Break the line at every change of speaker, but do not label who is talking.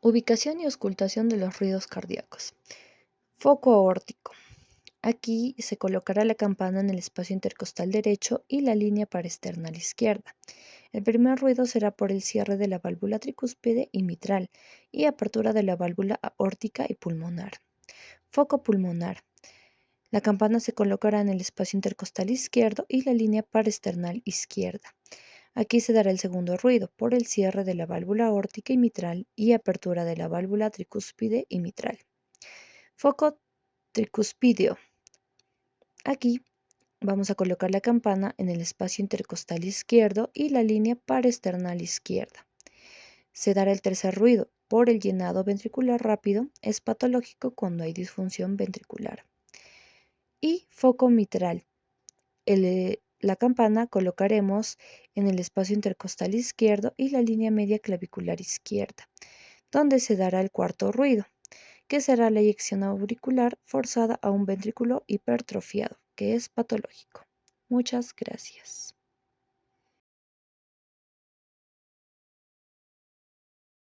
Ubicación y auscultación de los ruidos cardíacos. Foco aórtico. Aquí se colocará la campana en el espacio intercostal derecho y la línea parasternal izquierda. El primer ruido será por el cierre de la válvula tricúspide y mitral y apertura de la válvula aórtica y pulmonar. Foco pulmonar. La campana se colocará en el espacio intercostal izquierdo y la línea parasternal izquierda. Aquí se dará el segundo ruido por el cierre de la válvula aórtica y mitral y apertura de la válvula tricúspide y mitral. Foco tricuspidio. Aquí vamos a colocar la campana en el espacio intercostal izquierdo y la línea parasternal izquierda. Se dará el tercer ruido por el llenado ventricular rápido. Es patológico cuando hay disfunción ventricular. Y foco mitral. La campana colocaremos en el espacio intercostal izquierdo y la línea media clavicular izquierda, donde se dará el cuarto ruido, que será la eyección auricular forzada a un ventrículo hipertrofiado, que es patológico. Muchas gracias.